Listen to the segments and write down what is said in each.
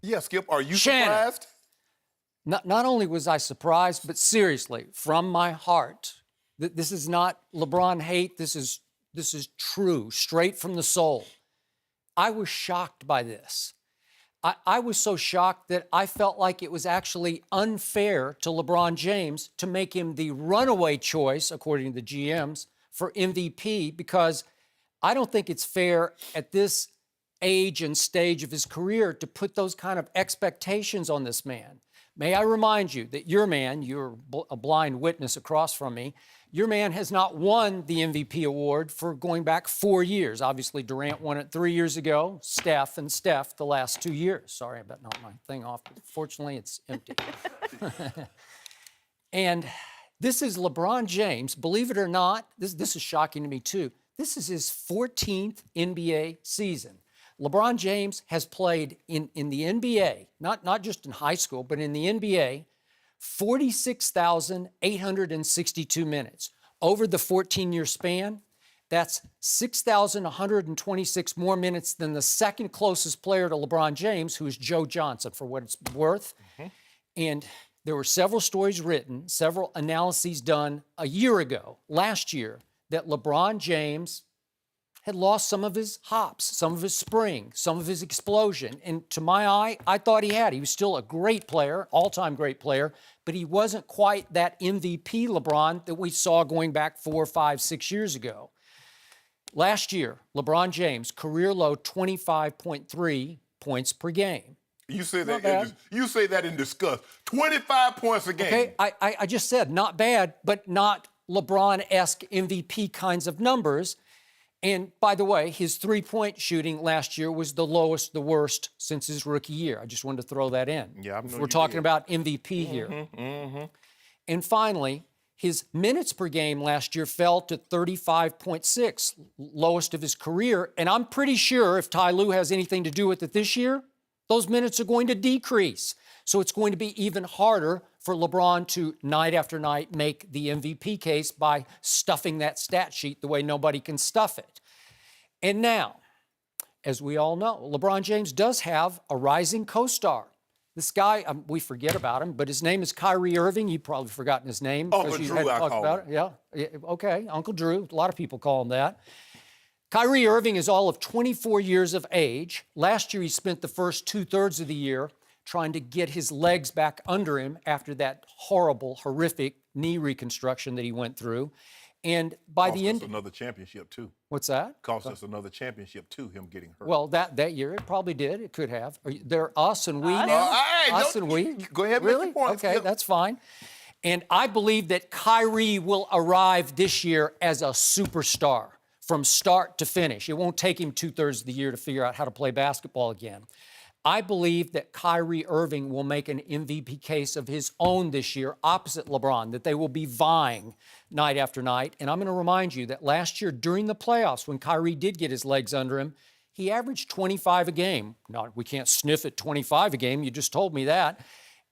Yeah, Skip, are you Shannon. surprised? Not only was I surprised, but seriously, from my heart, this is not LeBron hate. This is true, straight from the soul. I was shocked by this. I was so shocked that I felt like it was actually unfair to LeBron James to make him the runaway choice, according to the GMs, for MVP, because I don't think it's fair at this age and stage of his career to put those kind of expectations on this man. May I remind you that your man, you're a blind witness across from me, your man has not won the MVP award for going back 4 years. Obviously, Durant won it 3 years ago, Steph the last 2 years. Sorry about knocking my thing off, but fortunately, it's empty. And this is LeBron James. Believe it or not, this is shocking to me too. This is his 14th NBA season. LeBron James has played in the NBA, not just in high school, but in the NBA, 46,862 minutes. Over the 14-year span, that's 6,126 more minutes than the second closest player to LeBron James, who is Joe Johnson, for what it's worth. And there were several stories written, several analyses done a year ago, last year, that LeBron James had lost some of his hops, some of his spring, some of his explosion. And to my eye, I thought he had. He was still a great player, all-time great player, but he wasn't quite that MVP LeBron that we saw going back 4, 5, 6 years ago. Last year, LeBron James, career low 25.3 points per game. You say that in disgust. 25 points a game. Okay, I just said not bad, but not LeBron-esque MVP kinds of numbers. And by the way, his three-point shooting last year was the worst since his rookie year. I just wanted to throw that in. Yeah, we're talking about MVP here. And finally, his minutes per game last year fell to 35.6, lowest of his career. And I'm pretty sure if Ty Lue has anything to do with it this year, those minutes are going to decrease. So it's going to be even harder for LeBron to, night after night, make the MVP case by stuffing that stat sheet the way nobody can stuff it. And now, as we all know, LeBron James does have a rising co-star. This guy, we forget about him, but his name is Kyrie Irving. You've probably forgotten his name. Uncle Drew, I call him. Yeah, okay, Uncle Drew. A lot of people call him that. Kyrie Irving is all of 24 years of age. Last year, he spent the first 2/3 of the year trying to get his legs back under him after that horrible, horrific knee reconstruction that he went through. And by the end, cost us another championship too. What's that? Cost us another championship too. Him getting hurt. Well, that year it probably did. It could have. They're us and we now. Us and we. Go ahead, really? make your point. Okay, that's fine. And I believe that Kyrie will arrive this year as a superstar from start to finish. It won't take him 2/3 of the year to figure out how to play basketball again. I believe that Kyrie Irving will make an MVP case of his own this year, opposite LeBron, that they will be vying night after night. And I'm going to remind you that last year during the playoffs, when Kyrie did get his legs under him, he averaged 25 a game. Now, we can't sniff at 25 a game. You just told me that.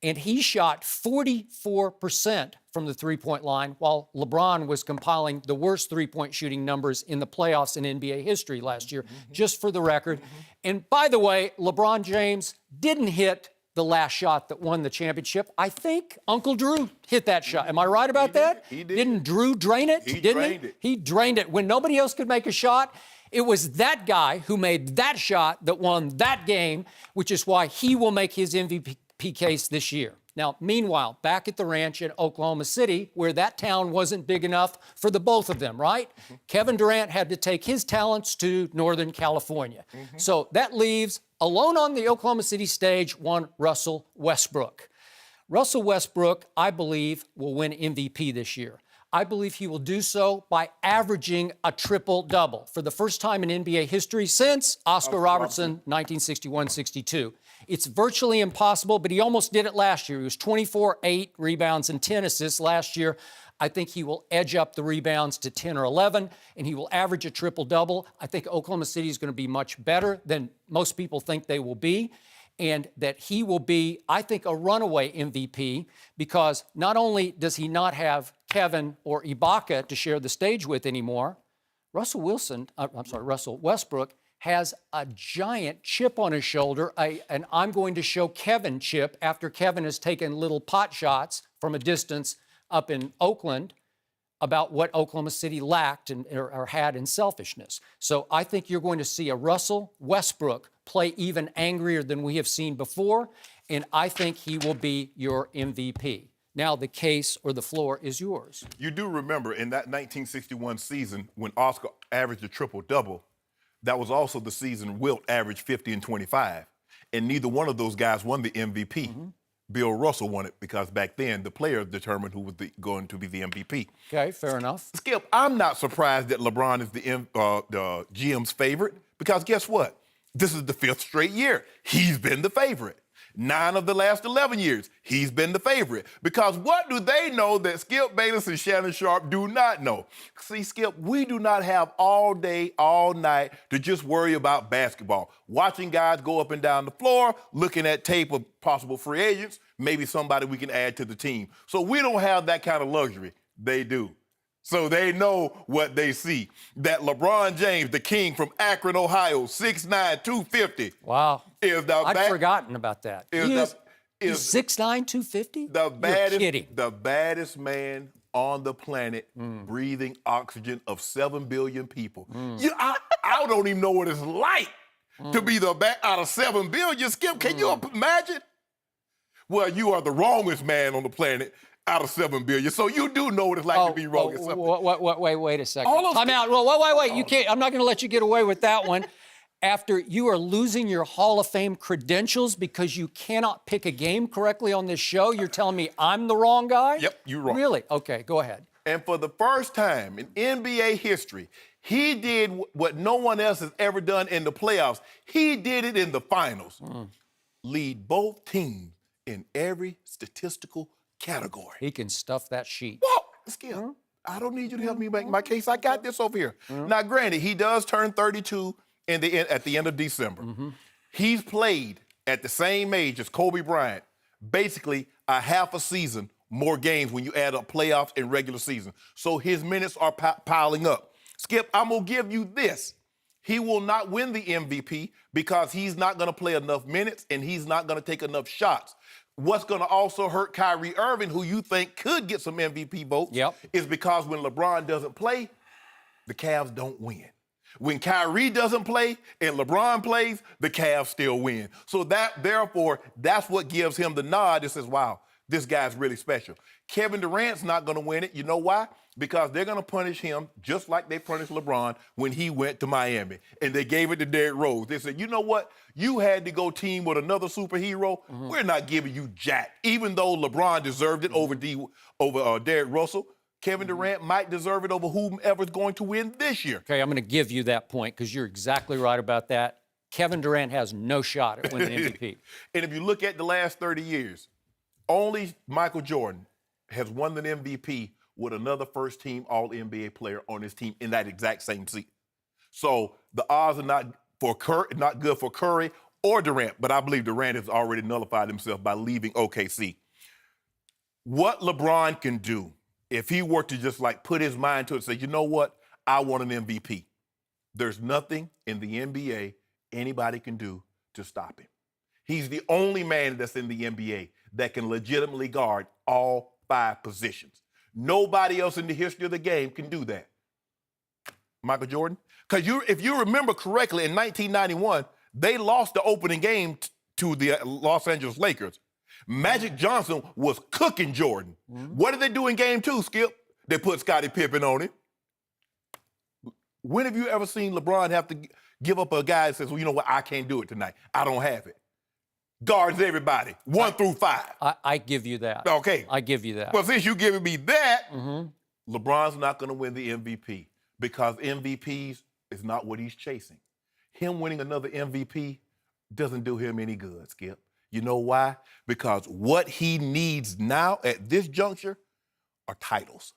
And he shot 44% from the three-point line, while LeBron was compiling the worst three-point shooting numbers in the playoffs in NBA history last year, just for the record. And by the way, LeBron James didn't hit the last shot that won the championship. I think Uncle Drew hit that shot. Am I right about that? He did. Didn't Drew drain it? He Didn't drained it. He drained it. When nobody else could make a shot, it was that guy who made that shot that won that game, which is why he will make his MVP case this year. Now, meanwhile, back at the ranch in Oklahoma City, where that town wasn't big enough for the both of them, right? Kevin Durant had to take his talents to Northern California. So that leaves, alone on the Oklahoma City stage, one Russell Westbrook. Russell Westbrook, I believe, will win MVP this year. I believe he will do so by averaging a triple-double for the first time in NBA history since Oscar Robertson, 1961-62. It's virtually impossible, but he almost did it last year. He was 24, 8 rebounds, and 10 assists last year. I think he will edge up the rebounds to 10 or 11, and he will average a triple-double. I think Oklahoma City is going to be much better than most people think they will be, and that he will be, I think, a runaway MVP, because not only does he not have Kevin or Ibaka to share the stage with anymore, Russell Westbrook has a giant chip on his shoulder, and I'm going to show Kevin chip after Kevin has taken little pot shots from a distance up in Oakland about what Oklahoma City lacked or had in selfishness. So I think you're going to see a Russell Westbrook play even angrier than we have seen before, and I think he will be your MVP. Now the case or the floor is yours. You do remember in that 1961 season when Oscar averaged a triple-double, that was also the season Wilt averaged 50 and 25, and neither one of those guys won the MVP. Mm-hmm. Bill Russell won it because back then the player determined who was going to be the MVP. Okay, fair enough. Skip, I'm not surprised that LeBron is the GM's favorite because guess what? This is the 5th straight year. He's been the favorite. 9 of the last 11 years, he's been the favorite. Because what do they know that Skip Bayless and Shannon Sharpe do not know? See, Skip, we do not have all day, all night to just worry about basketball. Watching guys go up and down the floor, looking at tape of possible free agents, maybe somebody we can add to the team. So we don't have that kind of luxury. They do. So they know what they see. That LeBron James, the king from Akron, Ohio, 6'9", 250. Wow. I'd forgotten about that. He's 6'9", 250? The baddest, You're kidding. The baddest man on the planet breathing oxygen of 7 billion people. I don't even know what it's like to be the out of 7 billion. Skip, can you imagine? Well, you are the wrongest man on the planet out of 7 billion. So you do know what it's like to be wrong at something. Wait a second. Time out. Wait. You can't. I'm not going to let you get away with that one. After you are losing your Hall of Fame credentials because you cannot pick a game correctly on this show, you're telling me I'm the wrong guy? Yep, you're wrong. Really? Okay, go ahead. And for the first time in NBA history, he did what no one else has ever done in the playoffs. He did it in the finals. Lead both teams in every statistical category. He can stuff that sheet. Whoa, Skip, I don't need you to help me make my case. I got this over here. Now, granted, he does turn 32 at the end of December. He's played at the same age as Kobe Bryant, basically a half a season more games when you add up playoffs and regular season. So his minutes are piling up. Skip, I'm going to give you this. He will not win the MVP because he's not going to play enough minutes and he's not going to take enough shots. What's going to also hurt Kyrie Irving, who you think could get some MVP votes, is because when LeBron doesn't play, the Cavs don't win. When Kyrie doesn't play and LeBron plays, the Cavs still win. So therefore, that's what gives him the nod that says, wow, this guy's really special. Kevin Durant's not going to win it. You know why? Because they're going to punish him just like they punished LeBron when he went to Miami. And they gave it to Derrick Rose. They said, you know what? You had to go team with another superhero. We're not giving you jack. Even though LeBron deserved it over Derrick Russell, Kevin Durant might deserve it over whomever's going to win this year. Okay, I'm going to give you that point because you're exactly right about that. Kevin Durant has no shot at winning MVP. And if you look at the last 30 years, only Michael Jordan has won the MVP with another first-team All-NBA player on his team in that exact same seat. So the odds are not good for Curry or Durant, but I believe Durant has already nullified himself by leaving OKC. What LeBron can do if he were to just put his mind to it and say, you know what, I want an MVP. There's nothing in the NBA anybody can do to stop him. He's the only man that's in the NBA that can legitimately guard all 5 positions. Nobody else in the history of the game can do that. Michael Jordan? Because if you remember correctly, in 1991, they lost the opening game to the Los Angeles Lakers. Magic Johnson was cooking Jordan. What did they do in game 2, Skip? They put Scottie Pippen on him. When have you ever seen LeBron have to give up a guy that says, well, you know what, I can't do it tonight. I don't have it. Guards everybody, 1 through 5. I give you that. Okay. I give you that. Well, since you're giving me that, LeBron's not going to win the MVP because MVPs is not what he's chasing. Him winning another MVP doesn't do him any good, Skip. You know why? Because what he needs now at this juncture are titles,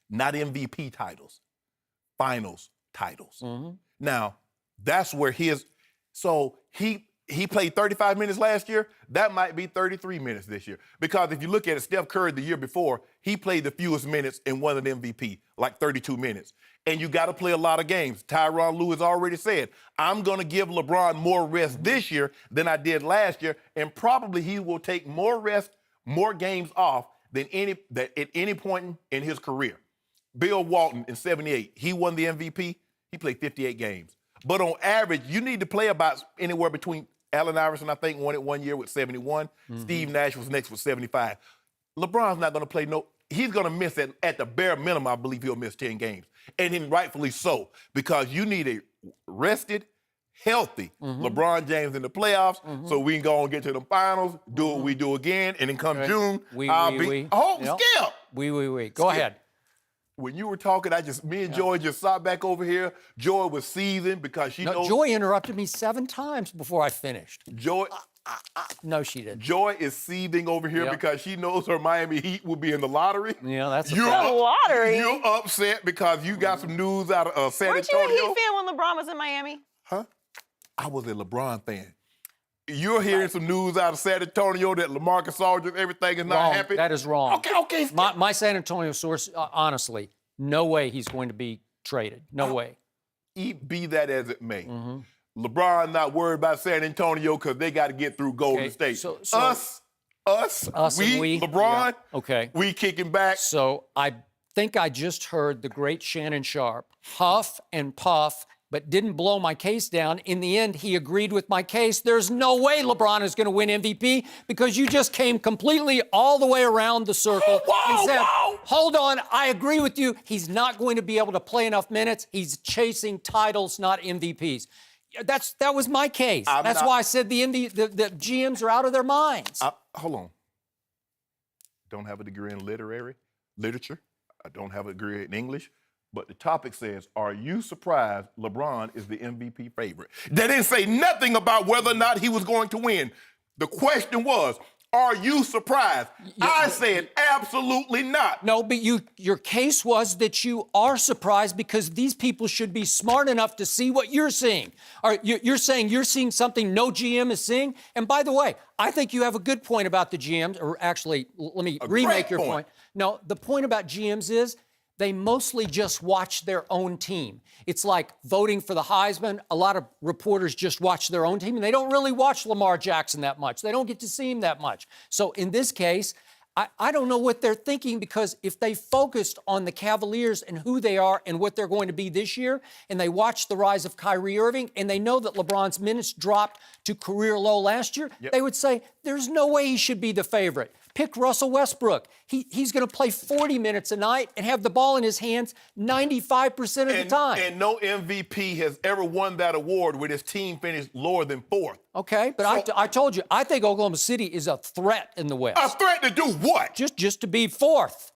not MVP titles, finals titles. Now, that's where he played 35 minutes last year. That might be 33 minutes this year. Because if you look at it, Steph Curry the year before, he played the fewest minutes and won an MVP, like 32 minutes. And you got to play a lot of games. Tyronn Lue has already said, I'm going to give LeBron more rest this year than I did last year, and probably he will take more rest, more games off than at any point in his career. Bill Walton in 78, he won the MVP. He played 58 games. But on average, you need to play about anywhere between Allen Iverson, I think, won it 1 year with 71. Steve Nash was next with 75. LeBron's not going to play he's going to miss at the bare minimum, I believe he'll miss 10 games. And then rightfully so, because you need a rested, healthy LeBron James in the playoffs so we can go and get to the finals, do what we do again, and then come June, Skip! Go ahead. When you were talking, me and Joy just sat back over here. Joy was seething because she knows. Joy interrupted me 7 times before I finished. Joy. No, she didn't. Joy is seething over here because she knows her Miami Heat will be in the lottery. Yeah, that's the lottery. You're upset because you got some news out of San Weren't Antonio. you a Heat fan when LeBron was in Miami? Huh? I was a LeBron fan. You're hearing some news out of San Antonio that LaMarcus Aldridge, everything is not happy. That is wrong. Okay. My San Antonio source, honestly, no way he's going to be traded. No way. Be that as it may. LeBron not worried about San Antonio because they got to get through Golden State. So us, we, LeBron, we kicking back. So I think I just heard the great Shannon Sharpe huff and puff, but didn't blow my case down. In the end, he agreed with my case. There's no way LeBron is going to win MVP because you just came completely all the way around the circle and said, hold on, I agree with you. He's not going to be able to play enough minutes. He's chasing titles, not MVPs. That was my case. That's why I said the GMs are out of their minds. Hold on. Don't have a degree in literature. I don't have a degree in English. But the topic says, are you surprised LeBron is the MVP favorite? They didn't say nothing about whether or not he was going to win. The question was, are you surprised? I said absolutely not. No, but your case was that you are surprised because these people should be smart enough to see what you're seeing. You're saying you're seeing something no GM is seeing? And by the way, I think you have a good point about the GMs, or actually, let me remake your point. No, the point about GMs is they mostly just watch their own team. It's like voting for the Heisman. A lot of reporters just watch their own team, and they don't really watch Lamar Jackson that much. They don't get to see him that much. So in this case, I don't know what they're thinking, because if they focused on the Cavaliers and who they are and what they're going to be this year, and they watched the rise of Kyrie Irving, and they know that LeBron's minutes dropped to career low last year, they would say, there's no way he should be the favorite. Pick Russell Westbrook. He's going to play 40 minutes a night and have the ball in his hands 95% of the time. And no MVP has ever won that award with his team finished lower than 4th. Okay, but I told you, I think Oklahoma City is a threat in the West. A threat to do what? Just to be 4th.